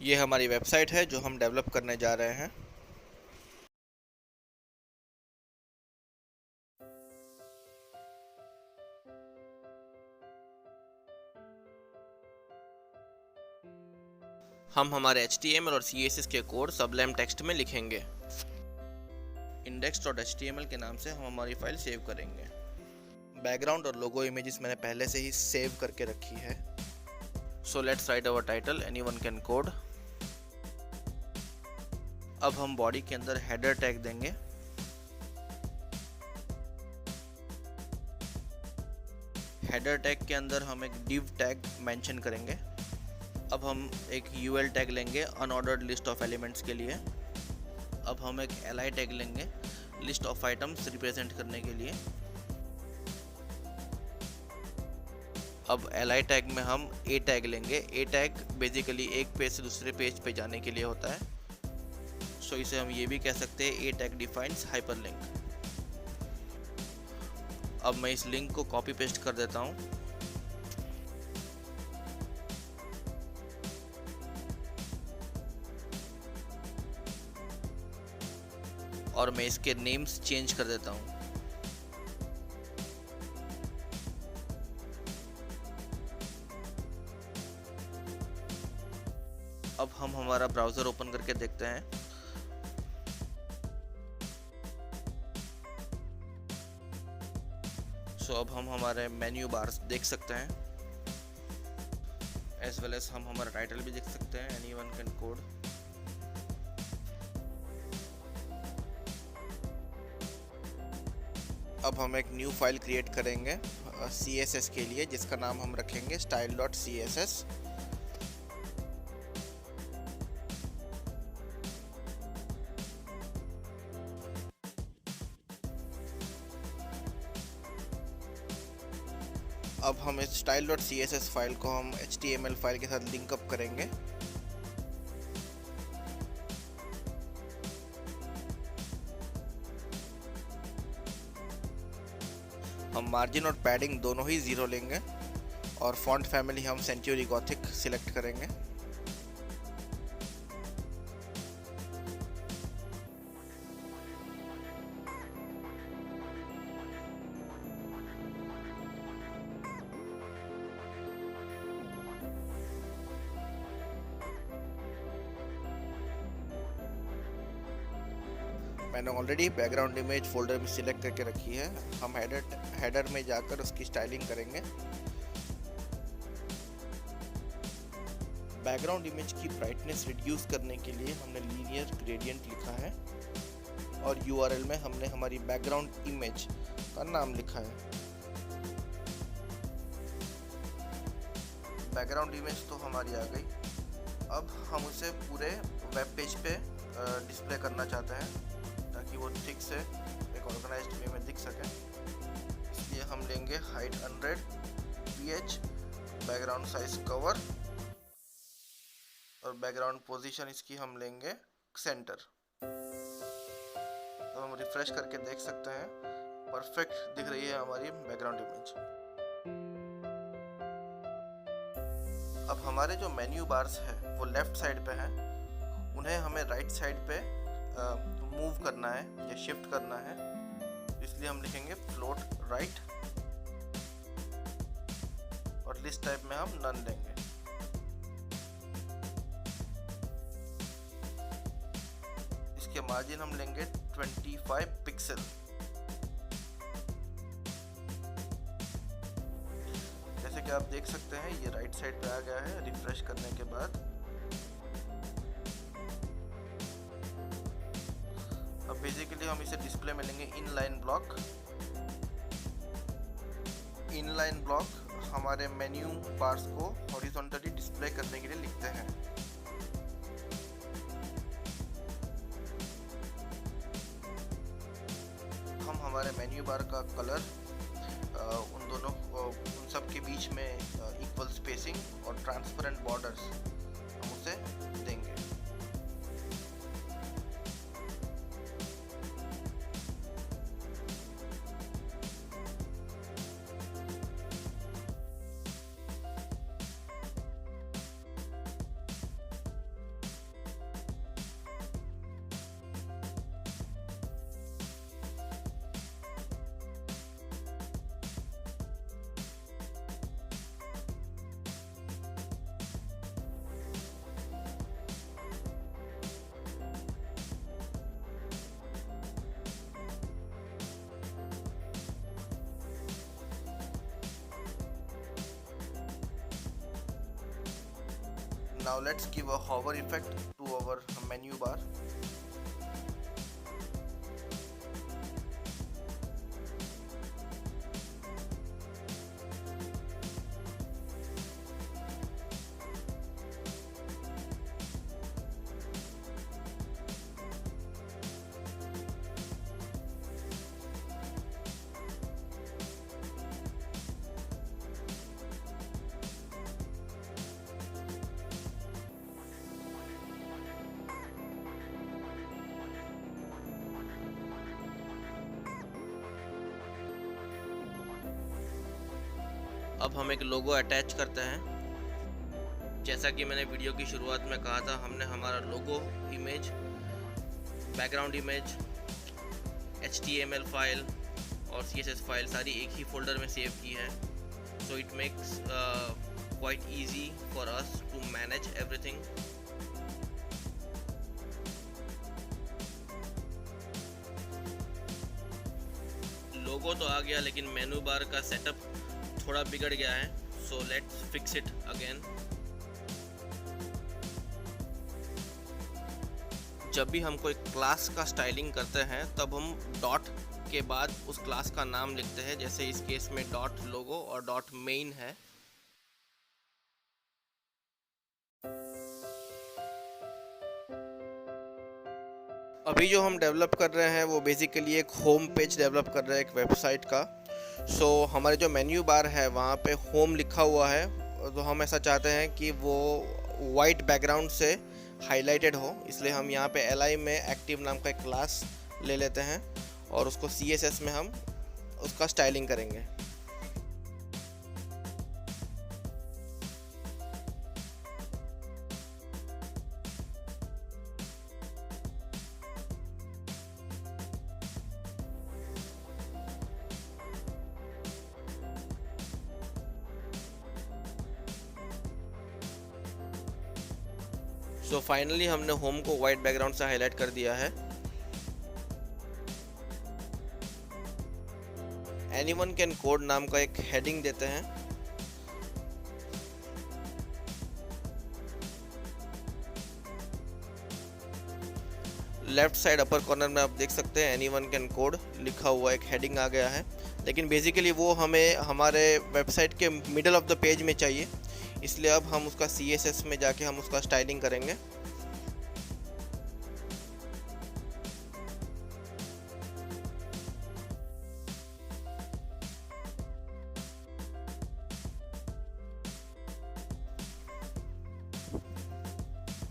ये हमारी वेबसाइट है जो हम डेवलप करने जा रहे हैं। हम हमारे HTML और CSS के कोड सबलाइम टेक्स्ट में लिखेंगे। index.html के नाम से हम हमारी फाइल सेव करेंगे। बैकग्राउंड और लोगो इमेजेस मैंने पहले से ही सेव करके रखी है। So let's write our title anyone can code. अब हम बॉडी के अंदर हेडर टैग देंगे। हेडर टैग के अंदर हम एक div टैग मेंशन करेंगे। अब हम एक UL टैग लेंगे अनऑर्डर्ड लिस्ट ऑफ एलिमेंट्स के लिए। अब हम एक li टैग लेंगे लिस्ट ऑफ आइटम्स रिप्रेजेंट करने के लिए। अब li टैग में हम a टैग लेंगे। a टैग बेसिकली एक पेज से दूसरे पेज पे जाने के लिए होता है। सो इसे हम ये भी कह सकते हैं a टैग डिफाइंस हाइपरलिंक। अब मैं इस लिंक को कॉपी पेस्ट कर देता हूँ। और मैं इसके नेम्स चेंज कर देता हूँ। अब हम हमारा ब्राउज़र ओपन करके देखते हैं। सो अब हम हमारे मेन्यू बार्स देख सकते हैं। एज वेल एज हम हमारा टाइटल भी देख सकते हैं एनीवन कैन कोड। अब हम एक न्यू फाइल क्रिएट करेंगे CSS के लिए, जिसका नाम हम रखेंगे style.css। अब हम इस style.css फाइल को हम HTML फाइल के साथ लिंकअप करेंगे। हम मार्जिन और पैडिंग दोनों ही 0 लेंगे और फॉन्ट फैमिली हम सेंचुरी गॉथिक सिलेक्ट करेंगे। मैंने ऑलरेडी बैकग्राउंड इमेज फोल्डर में सिलेक्ट करके रखी है। हम हेडर में जाकर उसकी स्टाइलिंग करेंगे। बैकग्राउंड इमेज की ब्राइटनेस रिड्यूस करने के लिए हमने लीनियर ग्रेडियंट लिखा है और URL में हमने हमारी बैकग्राउंड इमेज का नाम लिखा है। बैकग्राउंड इमेज तो हमारी आ गई। अब हम उसे पूरे वेब पेज पे डिस्प्ले करना चाहते हैं ताकि वो ठीक से एक ऑर्गेनाइज्ड वे में दिख सके। इसलिए हम लेंगे height 100 ph, background size cover और बैकग्राउंड पोजीशन इसकी हम लेंगे सेंटर। तो हम रिफ्रेश करके देख सकते हैं परफेक्ट दिख रही है हमारी बैकग्राउंड इमेज। अब हमारे जो मेन्यू बार्स हैं वो लेफ्ट साइड पे हैं, उन्हें हमें राइट साइड पे मूव करना है या शिफ्ट करना है। इसलिए हम लिखेंगे फ्लोट राइट और लिस्ट टाइप में हम नन लेंगे। इसके मार्जिन हम लेंगे 25 पिक्सल। जैसे कि आप देख सकते हैं ये राइट साइड पे आ गया है रिफ्रेश करने के बाद। अब बेसिकली हम इसे डिस्प्ले में लेंगे इनलाइन ब्लॉक। इनलाइन ब्लॉक हमारे मेन्यू बार्स को हॉरिजॉन्टली डिस्प्ले करने के लिए लिखते हैं। हम हमारे मेन्यू बार का कलर उन सब के बीच में इक्वल स्पेसिंग और ट्रांसपेरेंट बॉर्डर्स हम उसे देंगे। now let's give a hover effect to our menu bar. अब हम एक लोगो अटैच करते हैं। जैसा कि मैंने वीडियो की शुरुआत में कहा था, हमने हमारा logo image, background image, HTML file और CSS फाइल सारी एक ही फोल्डर में सेव की है। So it makes quite easy for us to manage everything. Logo तो आ गया, लेकिन मेनू बार का सेटअप थोड़ा बिगड़ गया है। So let's fix it again. जब भी हम कोई क्लास का स्टाइलिंग करते हैं तब हम डॉट के बाद उस क्लास का नाम लिखते हैं। जैसे इस केस में डॉट लोगो और डॉट मेन है। अभी जो हम डेवलप कर रहे हैं वो बेसिकली एक होम पेज डेवलप कर रहे हैं, एक वेबसाइट का। सो हमारे जो मेन्यू बार है वहाँ पे होम लिखा हुआ है, तो हम ऐसा चाहते हैं कि वो वाइट बैकग्राउंड से हाईलाइटेड हो। इसलिए हम यहाँ पे li में एक्टिव नाम का एक क्लास ले लेते हैं और उसको CSS में हम उसका स्टाइलिंग करेंगे। सो फाइनली हमने होम को वाइट बैकग्राउंड से हाईलाइट कर दिया है। एनीवन कैन कोड नाम का एक हेडिंग देते हैं। लेफ्ट साइड अपर कॉर्नर में आप देख सकते हैं एनीवन कैन कोड लिखा हुआ एक हेडिंग आ गया है, लेकिन बेसिकली वो हमें हमारे वेबसाइट के मिडल ऑफ द पेज में चाहिए। इसलिए अब हम उसका CSS में जाके हम उसका स्टाइलिंग करेंगे।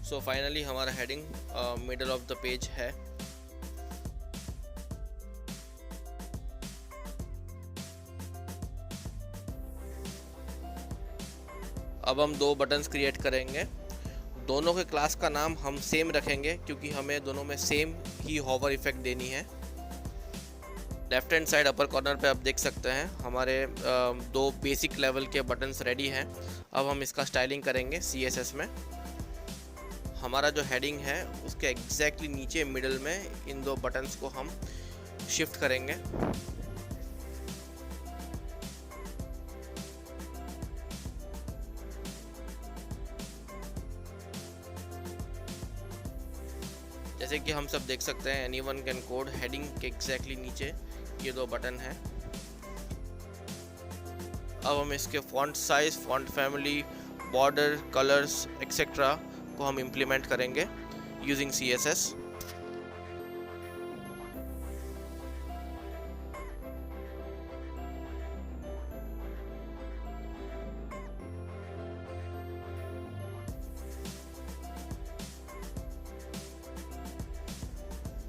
सो फाइनली हमारा heading middle of the page है। अब हम दो बटन्स क्रिएट करेंगे। दोनों के क्लास का नाम हम सेम रखेंगे क्योंकि हमें दोनों में सेम ही हॉवर इफेक्ट देनी है। Left hand side upper corner पे आप देख सकते हैं हमारे दो बेसिक लेवल के बटन्स रेडी हैं। अब हम इसका स्टाइलिंग करेंगे CSS में। हमारा जो हेडिंग है उसके एग्जैक्टली नीचे मिडल में इन दो बटन्स को हम शिफ्ट करेंगे। जैसे कि हम सब देख सकते हैं एनीवन कैन कोड हेडिंग के एग्जैक्टली नीचे ये दो बटन है। अब हम इसके font size, font family, border, colours etcetera को हम इम्प्लीमेंट करेंगे यूजिंग CSS।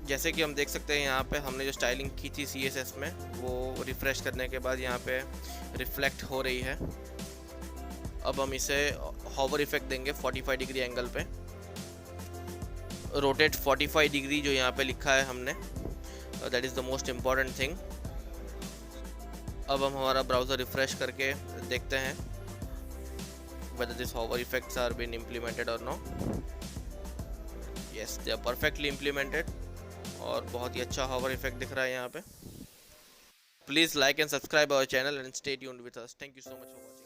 जैसे कि हम देख सकते हैं यहाँ पे हमने जो स्टाइलिंग की थी CSS में वो रिफ़्रेश करने के बाद यहाँ पे रिफ्लेक्ट हो रही है। अब हम इसे हॉवर इफेक्ट देंगे 45 डिग्री एंगल पे। रोटेट 45 डिग्री जो यहाँ पे लिखा है हमने, that is the most important thing. अब हम हमारा ब्राउज़र रिफ़्रेश करके देखते हैं whether this hover effects are been implemented or no. Yes, they are perfectly implemented और बहुत ही अच्छा hover effect दिख रहा है यहाँ पे। Please like and subscribe our channel and stay tuned with us. Thank you so much for watching.